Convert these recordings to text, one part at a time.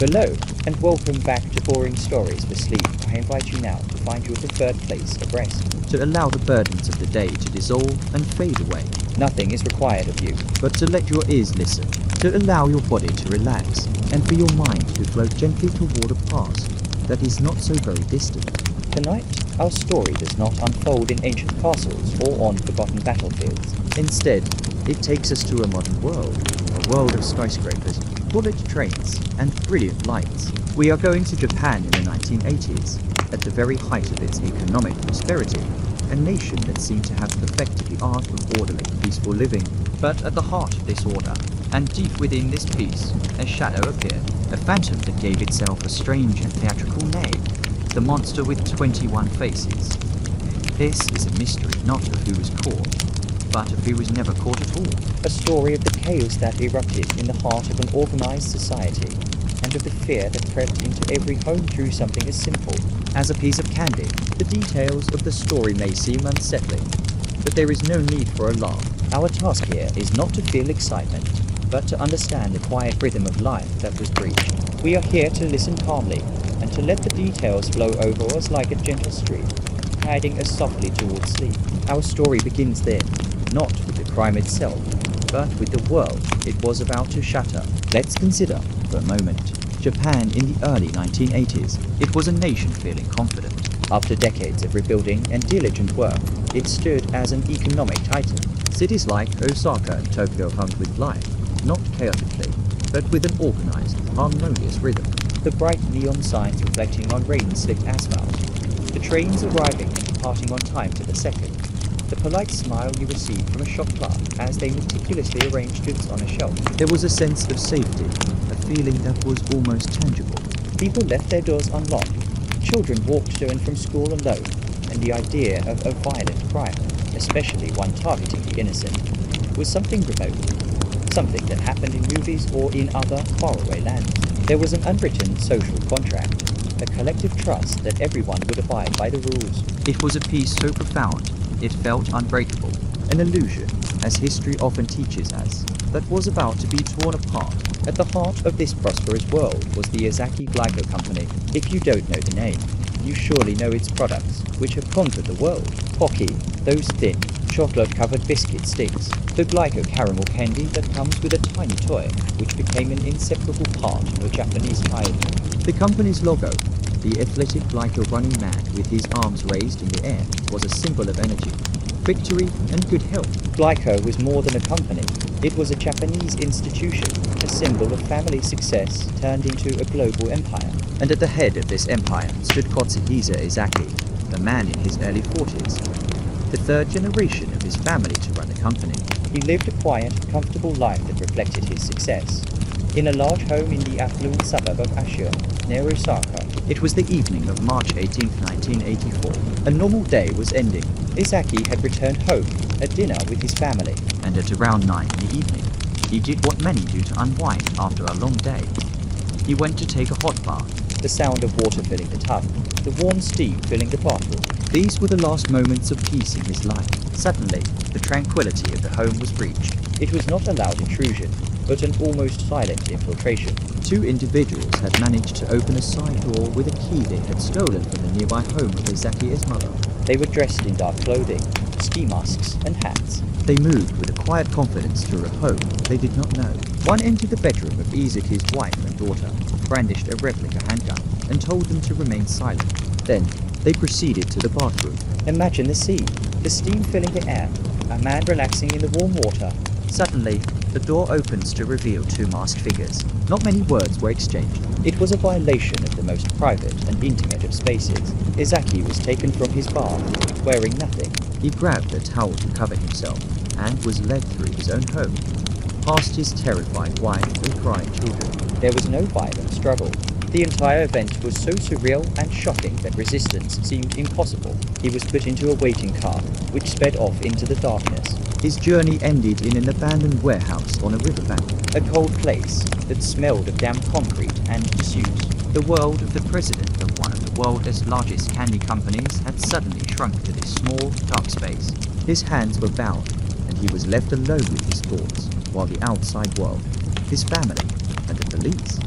Hello, and welcome back to Boring Stories for Sleep. I invite you now to find your preferred place of rest. To allow the burdens of the day to dissolve and fade away. Nothing is required of you, but to let your ears listen, to allow your body to relax, and for your mind to float gently toward a past that is not so very distant. Tonight, our story does not unfold in ancient castles or on forgotten battlefields. Instead, it takes us to a modern world, a world of skyscrapers, bullet trains, and brilliant lights. We are going to Japan in the 1980s, at the very height of its economic prosperity, a nation that seemed to have perfected the art of orderly, peaceful living. But at the heart of this order, and deep within this peace, a shadow appeared, a phantom that gave itself a strange and theatrical name, the monster with 21 faces. This is a mystery not of who was caught, but of who was never caught at all. A story of the chaos that erupted in the heart of an organized society, and of the fear that crept into every home through something as simple as a piece of candy. The details of the story may seem unsettling, but there is no need for a laugh. Our task here is not to feel excitement, but to understand the quiet rhythm of life that was breached. We are here to listen calmly, and to let the details flow over us like a gentle stream, guiding us softly towards sleep. Our story begins then, not with the crime itself, but with the world it was about to shatter. Let's consider, for a moment, Japan in the early 1980s. It was a nation feeling confident. After decades of rebuilding and diligent work, it stood as an economic titan. Cities like Osaka and Tokyo hummed with life, not chaotically, but with an organized, harmonious rhythm. The bright neon signs reflecting on rain-slicked asphalt, the trains arriving and departing on time to the second, the polite smile you receive from a shop clerk as they meticulously arrange goods on a shelf. There was a sense of safety, a feeling that was almost tangible. People left their doors unlocked, children walked to and from school alone, and the idea of a violent crime, especially one targeting the innocent, was something remote, something that happened in movies or in other faraway lands. There was an unwritten social contract, a collective trust that everyone would abide by the rules. It was a peace so profound, it felt unbreakable, an illusion, as history often teaches us, that was about to be torn apart. At the heart of this prosperous world was the Ezaki Glyco Company. If you don't know the name, you surely know its products, which have conquered the world. Pocky, those thin, chocolate-covered biscuit sticks, the Glyco caramel candy that comes with a tiny toy, which became an inseparable part of a Japanese childhood. The company's logo, the athletic Glyco running man with his arms raised in the air, was a symbol of energy, victory, and good health. Glyco was more than a company. It was a Japanese institution, a symbol of family success turned into a global empire. And at the head of this empire stood Kotsuhisa Ezaki, a man in his early 40s, the third generation of his family to run the company. He lived a quiet, comfortable life that reflected his success. In a large home in the affluent suburb of Ashio, near Osaka. It was the evening of March 18, 1984. A normal day was ending. Ezaki had returned home, at dinner with his family. And at around 9 in the evening, he did what many do to unwind after a long day. He went to take a hot bath. The sound of water filling the tub, the warm steam filling the bathroom. These were the last moments of peace in his life. Suddenly, the tranquility of the home was breached. It was not a loud intrusion, but an almost silent infiltration. 2 individuals had managed to open a side door with a key they had stolen from the nearby home of Ezaki's mother. They were dressed in dark clothing, ski masks and hats. They moved with a quiet confidence to a home they did not know. One entered the bedroom of Ezaki's wife and daughter, brandished a replica handgun, and told them to remain silent. Then, they proceeded to the bathroom. Imagine the scene, the steam filling the air, a man relaxing in the warm water. Suddenly, the door opens to reveal 2 masked figures. Not many words were exchanged. It was a violation of the most private and intimate of spaces. Ezaki was taken from his bath, wearing nothing. He grabbed a towel to cover himself, and was led through his own home, past his terrified wife and crying children. There was no violent struggle. The entire event was so surreal and shocking that resistance seemed impossible. He was put into a waiting car, which sped off into the darkness. His journey ended in an abandoned warehouse on a riverbank. A cold place that smelled of damp concrete and disuse. The world of the president of one of the world's largest candy companies had suddenly shrunk to this small, dark space. His hands were bound, and he was left alone with his thoughts, while the outside world, his family, and the police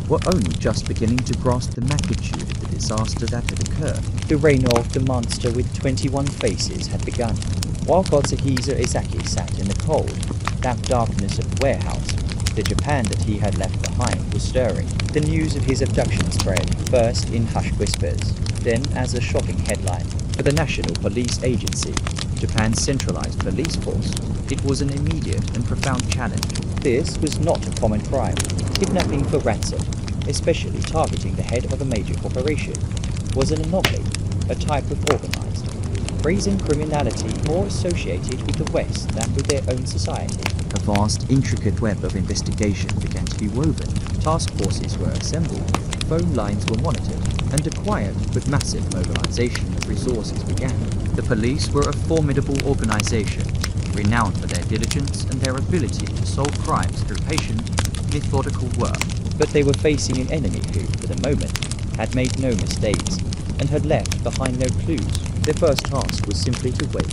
were only just beginning to grasp the magnitude of the disaster that had occurred. The reign of the monster with 21 faces had begun. While Katsuhisa Izaki sat in the cold, damp darkness of the warehouse, the Japan that he had left behind was stirring. The news of his abduction spread, first in hushed whispers, then as a shocking headline. For the National Police Agency, Japan's centralized police force, it was an immediate and profound challenge. This was not a common crime. Kidnapping for ransom, especially targeting the head of a major corporation, was an anomaly, a type of organized, brazen criminality more associated with the West than with their own society. A vast, intricate web of investigation began to be woven. Task forces were assembled, phone lines were monitored, and a quiet but massive mobilization of resources began. The police were a formidable organization, renowned for their diligence and their ability to solve crimes through patient, methodical work. But they were facing an enemy who, for the moment, had made no mistakes and had left behind no clues. Their first task was simply to wait,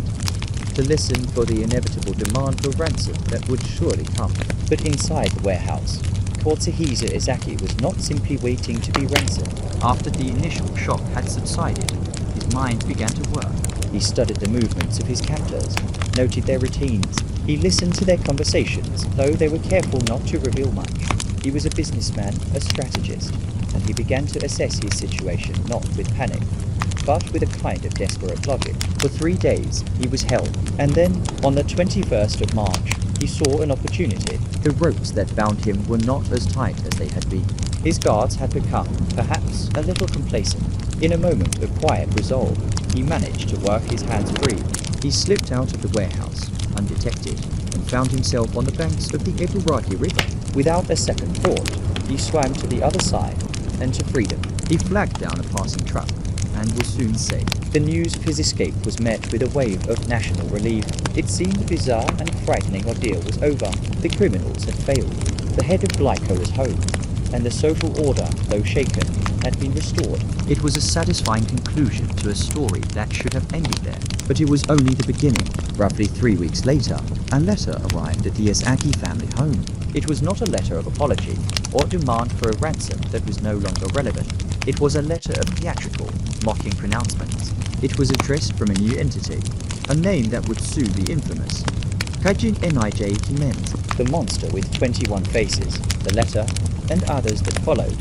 to listen for the inevitable demand for ransom that would surely come. But inside the warehouse, Katsuhisa Izaki was not simply waiting to be ransomed. After the initial shock had subsided, his mind began to work. He studied the movements of his captors, noted their routines. He listened to their conversations, though they were careful not to reveal much. He was a businessman, a strategist, and he began to assess his situation not with panic, but with a kind of desperate logic. For 3 days, he was held, and then, on the 21st of March, he saw an opportunity. The ropes that bound him were not as tight as they had been. His guards had become, perhaps, a little complacent. In a moment of quiet resolve, he managed to work his hands free. He slipped out of the warehouse, undetected, and found himself on the banks of the Ibaraki River. Without a second thought, he swam to the other side and to freedom. He flagged down a passing truck and was soon safe. The news of his escape was met with a wave of national relief. It seemed the bizarre and frightening ordeal was over. The criminals had failed. The head of Glyco was home, and the social order, though shaken, had been restored. It was a satisfying conclusion to a story that should have ended there. But it was only the beginning. Roughly 3 weeks later, a letter arrived at the Izaki family home. It was not a letter of apology or demand for a ransom that was no longer relevant. It was a letter of theatrical, mocking pronouncements. It was addressed from a new entity, a name that would soon be infamous. Kaijin Nij Kimenz. The monster with 21 faces, the letter, and others that followed,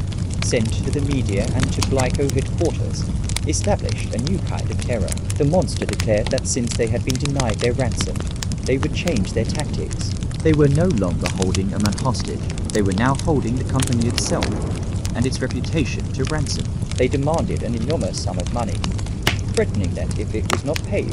sent to the media and to Glyco headquarters, established a new kind of terror. The monster declared that since they had been denied their ransom, they would change their tactics. They were no longer holding a man hostage. They were now holding the company itself and its reputation to ransom. They demanded an enormous sum of money, threatening that if it was not paid,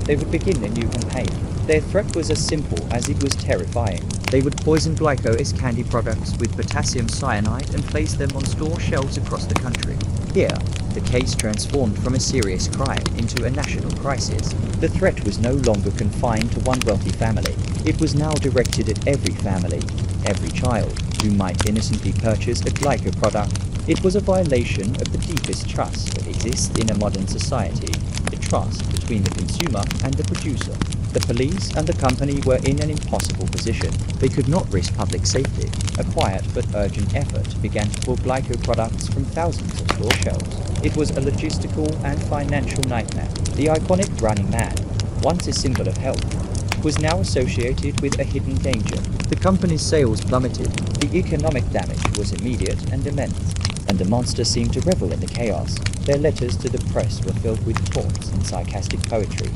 they would begin a new campaign. Their threat was as simple as it was terrifying. They would poison Glyco's candy products with potassium cyanide and place them on store shelves across the country. Here, the case transformed from a serious crime into a national crisis. The threat was no longer confined to one wealthy family. It was now directed at every family, every child, who might innocently purchase a Glyco product. It was a violation of the deepest trust that exists in a modern society, the trust between the consumer and the producer. The police and the company were in an impossible position. They could not risk public safety. A quiet but urgent effort began to pull Glyco products from thousands of store shelves. It was a logistical and financial nightmare. The iconic Running Man, once a symbol of health, was now associated with a hidden danger. The company's sales plummeted. The economic damage was immediate and immense, and the monster seemed to revel in the chaos. Their letters to the press were filled with taunts and sarcastic poetry,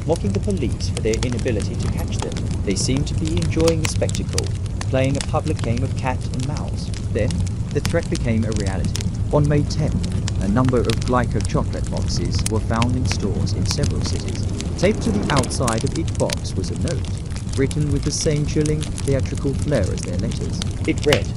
mocking the police for their inability to catch them. They seemed to be enjoying the spectacle, playing a public game of cat and mouse. Then, the threat became a reality. On May 10th, a number of Glyco chocolate boxes were found in stores in several cities. Taped to the outside of each box was a note, written with the same chilling, theatrical flair as their letters. It read,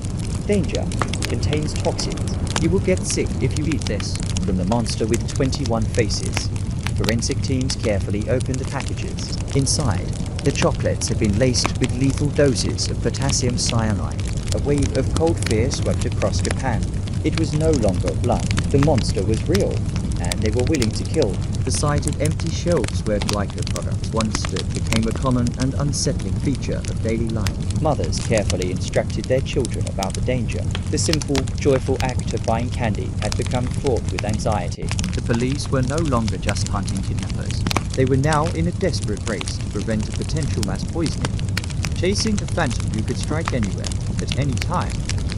"Danger, contains toxins. You will get sick if you eat this." From the monster with 21 faces, forensic teams carefully opened the packages. Inside, the chocolates had been laced with lethal doses of potassium cyanide. A wave of cold fear swept across Japan. It was no longer blood. The monster was real. and they were willing to kill. The sight of empty shelves where glyco products once stood became a common and unsettling feature of daily life. Mothers carefully instructed their children about the danger. The simple, joyful act of buying candy had become fraught with anxiety. The police were no longer just hunting kidnappers. They were now in a desperate race to prevent a potential mass poisoning, chasing a phantom who could strike anywhere, at any time,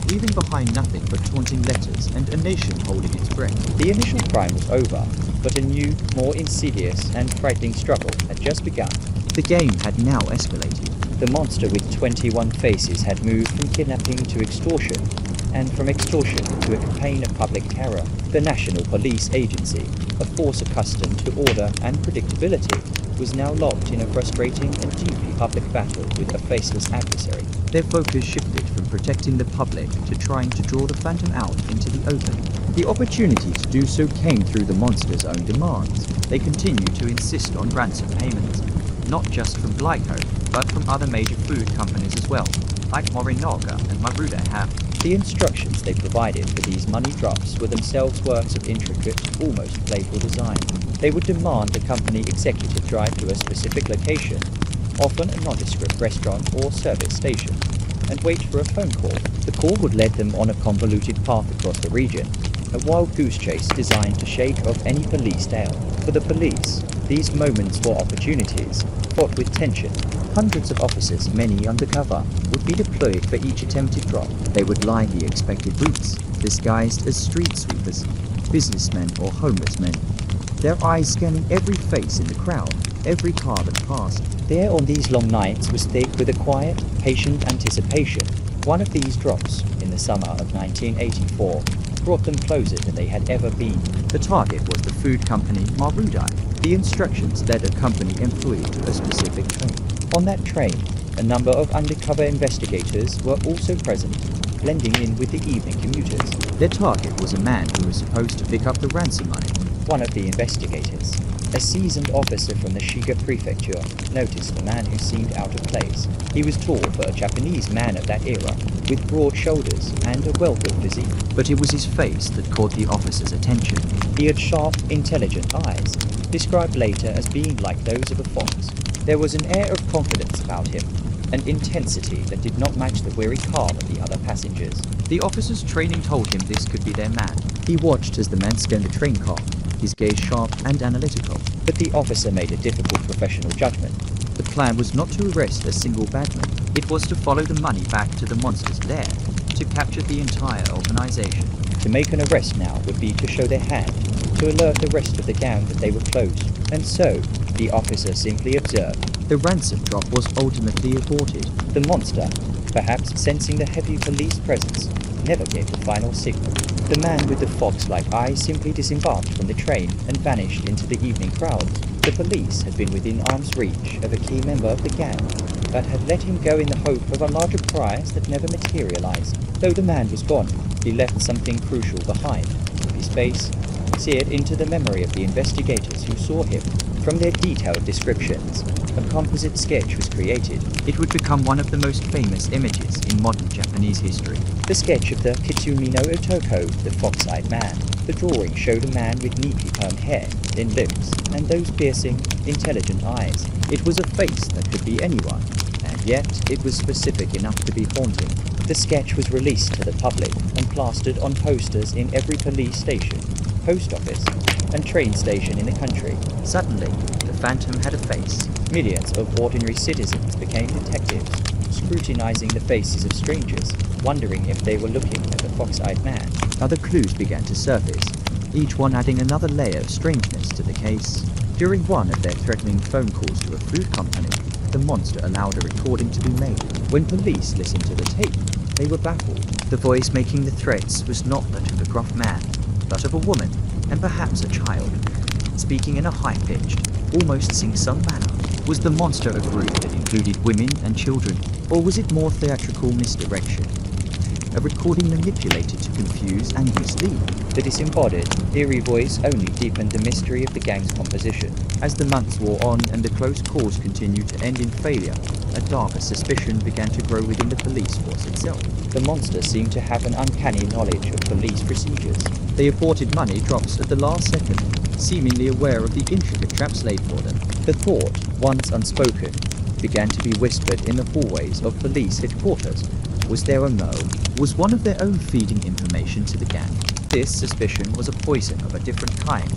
leaving behind nothing but taunting letters and a nation holding its breath. The initial crime was over, but a new, more insidious and frightening struggle had just begun. The game had now escalated. The monster with 21 faces had moved from kidnapping to extortion, and from extortion to a campaign of public terror. The National Police Agency, a force accustomed to order and predictability, was now locked in a frustrating and deeply public battle with a faceless adversary. Their focus shifted from protecting the public to trying to draw the phantom out into the open. The opportunity to do so came through the monster's own demands. They continued to insist on ransom payments, not just from Glyco, but from other major food companies as well, like Morinaga and Maruda have. The instructions they provided for these money drops were themselves works of intricate, almost playful design. They would demand a company executive drive to a specific location, often a nondescript restaurant or service station, and wait for a phone call. The call would lead them on a convoluted path across the region, a wild goose chase designed to shake off any police tail. For the police, these moments were opportunities, fraught with tension. Hundreds of officers, many undercover, would be deployed for each attempted drop. They would line the expected routes, disguised as street sweepers, businessmen or homeless men, their eyes scanning every face in the crowd, every car that passed. The air on these long nights was thick with a quiet, patient anticipation. One of these drops, in the summer of 1984, brought them closer than they had ever been. The target was the food company Marudai. The instructions led a company employee to a specific train. On that train, a number of undercover investigators were also present, blending in with the evening commuters. Their target was a man who was supposed to pick up the ransom money. One of the investigators, a seasoned officer from the Shiga prefecture, noticed the man who seemed out of place. He was tall for a Japanese man of that era, with broad shoulders and a well-built physique. But it was his face that caught the officer's attention. He had sharp, intelligent eyes, described later as being like those of a fox. There was an air of confidence about him, an intensity that did not match the weary calm of the other passengers. The officer's training told him this could be their man. He watched as the man scanned the train car, his gaze sharp and analytical. But the officer made a difficult professional judgment. The plan was not to arrest a single bagman. It was to follow the money back to the monster's lair, to capture the entire organization. To make an arrest now would be to show their hand, to alert the rest of the gang that they were close. And so, the officer simply observed. The ransom drop was ultimately aborted. The monster, perhaps sensing the heavy police presence, never gave the final signal. The man with the fox-like eyes simply disembarked from the train and vanished into the evening crowd. The police had been within arm's reach of a key member of the gang, but had let him go in the hope of a larger prize that never materialized. Though the man was gone, he left something crucial behind. His face, seared into the memory of the investigators who saw him. From their detailed descriptions, a composite sketch was created. It would become one of the most famous images in modern Japanese history. The sketch of the Kitsumi no Otoko, the fox-eyed man. The drawing showed a man with neatly permed hair, thin lips, and those piercing, intelligent eyes. It was a face that could be anyone, and yet it was specific enough to be haunting. The sketch was released to the public and plastered on posters in every police station, post office, and train station in the country. Suddenly, the phantom had a face. Millions of ordinary citizens became detectives, scrutinizing the faces of strangers, wondering if they were looking at the fox-eyed man. Other clues began to surface, each one adding another layer of strangeness to the case. During one of their threatening phone calls to a food company, the monster allowed a recording to be made. When police listened to the tape, they were baffled. The voice making the threats was not that of a gruff man, but of a woman, and perhaps a child, speaking in a high-pitched, almost sing-song manner. Was the monster a group that included women and children, or was it more theatrical misdirection? A recording manipulated to confuse and mislead. The disembodied, eerie voice only deepened the mystery of the gang's composition. As the months wore on and the close calls continued to end in failure, a darker suspicion began to grow within the police force itself. The monster seemed to have an uncanny knowledge of police procedures. They aborted money drops at the last second, seemingly aware of the intricate traps laid for them. The thought, once unspoken, began to be whispered in the hallways of police headquarters. Was there a Mo? Was one of their own feeding information to the gang? This suspicion was a poison of a different kind,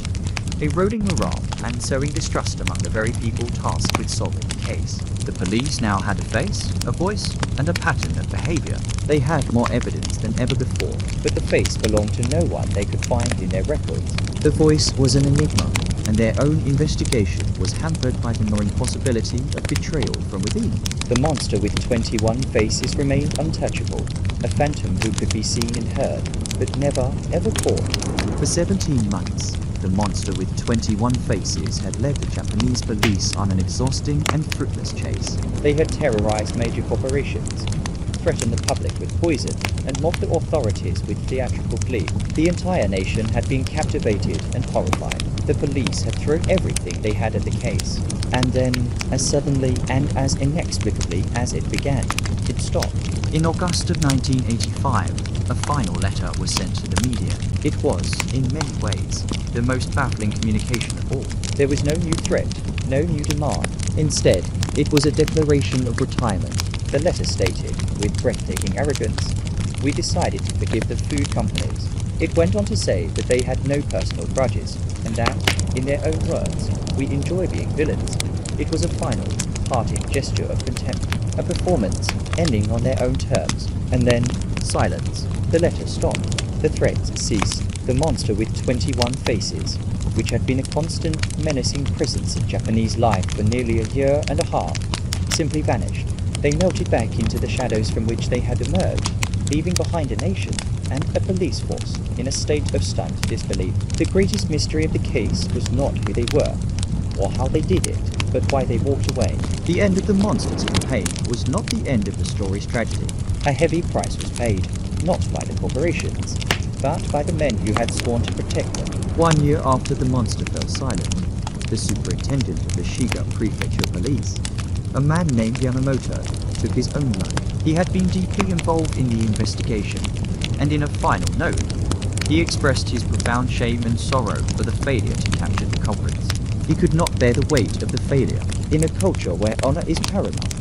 eroding morale and sowing distrust among the very people tasked with solving the case. The police now had a face, a voice, and a pattern of behavior. They had more evidence than ever before. But the face belonged to no one they could find in their records. The voice was an enigma, and their own investigation was hampered by the gnawing possibility of betrayal from within. The monster with 21 faces remained untouchable, a phantom who could be seen and heard, but never, ever caught. For 17 months, the monster with 21 faces had led the Japanese police on an exhausting and fruitless chase. They had terrorized major corporations, threatened the public with poison, and mocked the authorities with theatrical glee. The entire nation had been captivated and horrified. The police had thrown everything they had at the case. And then, as suddenly and as inexplicably as it began, it stopped. In August of 1985, a final letter was sent to the media. It was, in many ways, the most baffling communication of all. There was no new threat, no new demand. Instead, it was a declaration of retirement. The letter stated, with breathtaking arrogance, "We decided to forgive the food companies." It went on to say that they had no personal grudges, and that, in their own words, "We enjoy being villains." It was a final, parting gesture of contempt, a performance ending on their own terms, and then silence. The letter stopped. The threats ceased. The monster with 21 faces, which had been a constant, menacing presence in Japanese life for nearly a year and a half, simply vanished. They melted back into the shadows from which they had emerged, leaving behind a nation and a police force in a state of stunned disbelief. The greatest mystery of the case was not who they were, or how they did it, but why they walked away. The end of the monster's campaign was not the end of the story's tragedy. A heavy price was paid, not by the corporations, but by the men who had sworn to protect them. 1 year after the monster fell silent, the superintendent of the Shiga Prefecture Police, a man named Yamamoto, took his own life. He had been deeply involved in the investigation, and in a final note, he expressed his profound shame and sorrow for the failure to capture the culprits. He could not bear the weight of the failure. In a culture where honor is paramount,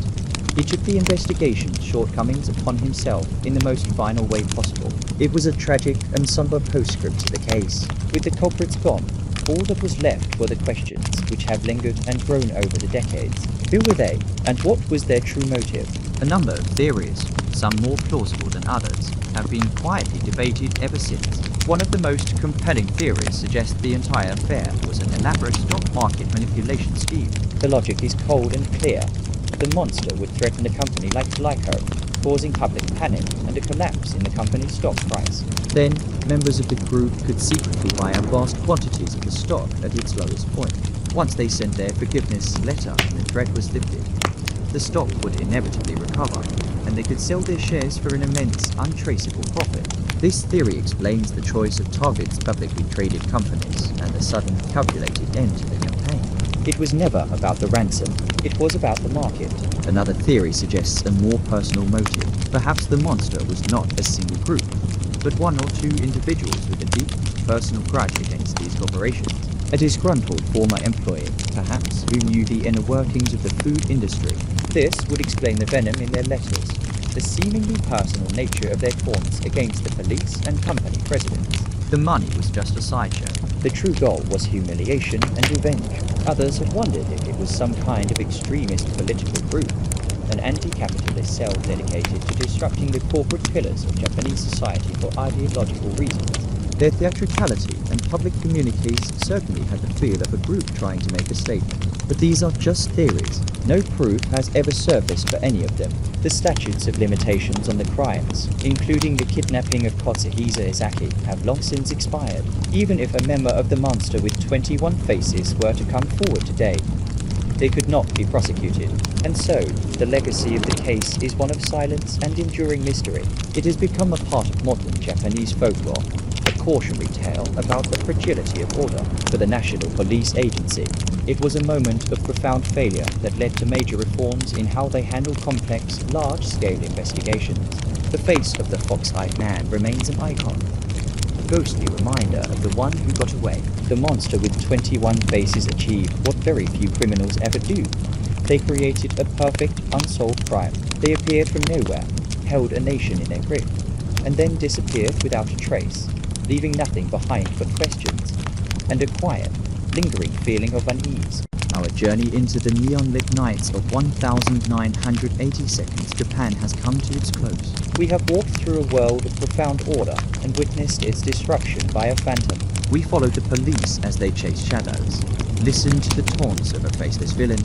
he took the investigation's shortcomings upon himself in the most final way possible. It was a tragic and somber postscript to the case. With the culprits gone, all that was left were the questions which have lingered and grown over the decades. Who were they, and what was their true motive? A number of theories, some more plausible than others, have been quietly debated ever since. One of the most compelling theories suggests the entire affair was an elaborate stock market manipulation scheme. The logic is cold and clear. The monster would threaten a company like Glyco, causing public panic and a collapse in the company's stock price. Then, members of the group could secretly buy up vast quantities of the stock at its lowest point. Once they sent their forgiveness letter and the threat was lifted, the stock would inevitably recover, and they could sell their shares for an immense, untraceable profit. This theory explains the choice of targets publicly traded companies and the sudden, calculated end to the campaign. It was never about the ransom. It was about the market. Another theory suggests a more personal motive. Perhaps the monster was not a single group, but one or two individuals with a deep, personal grudge against these corporations. A disgruntled former employee, perhaps, who knew the inner workings of the food industry. This would explain the venom in their letters, the seemingly personal nature of their taunts against the police and company presidents. The money was just a sideshow. The true goal was humiliation and revenge. Others had wondered if it was some kind of extremist political group, an anti-capitalist cell dedicated to disrupting the corporate pillars of Japanese society for ideological reasons. Their theatricality and public communiques certainly had the feel of a group trying to make a statement. But these are just theories. No proof has ever surfaced for any of them. The statutes of limitations on the crimes, including the kidnapping of Kotsuhisa Izaki, have long since expired. Even if a member of the monster with 21 faces were to come forward today, they could not be prosecuted. And so, the legacy of the case is one of silence and enduring mystery. It has become a part of modern Japanese folklore, a cautionary tale about the fragility of order. For the National Police Agency, it was a moment of profound failure that led to major reforms in how they handle complex, large-scale investigations. The face of the fox-eyed man remains an icon, ghostly reminder of the one who got away. The monster with 21 faces achieved what very few criminals ever do. They created a perfect, unsolved crime. They appeared from nowhere, held a nation in their grip, and then disappeared without a trace, leaving nothing behind but questions, and a quiet, lingering feeling of unease. Our journey into the neon-lit nights of 1982 Japan has come to its close. We have walked through a world of profound order and witnessed its disruption by a phantom. We followed the police as they chased shadows, listened to the taunts of a faceless villain,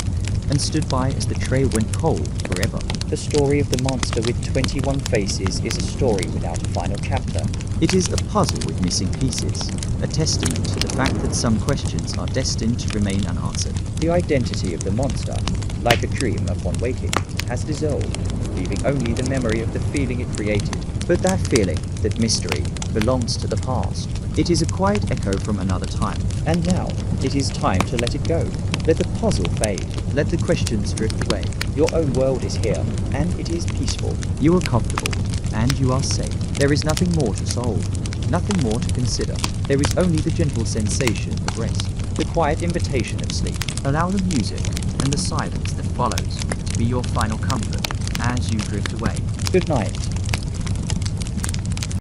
and stood by as the trail went cold forever. The story of the monster with 21 faces is a story without a final chapter. It is a puzzle with missing pieces, a testament to the fact that some questions are destined to remain unanswered. The identity of the monster, like a dream upon waking, has dissolved, leaving only the memory of the feeling it created. But that feeling, that mystery, belongs to the past. It is a quiet echo from another time. And now, it is time to let it go. Let the puzzle fade. Let the questions drift away. Your own world is here, and it is peaceful. You are comfortable, and you are safe. There is nothing more to solve, nothing more to consider. There is only the gentle sensation of rest, The quiet invitation of sleep. Allow the music and the silence that follows to be your final comfort as you drift away. Good night.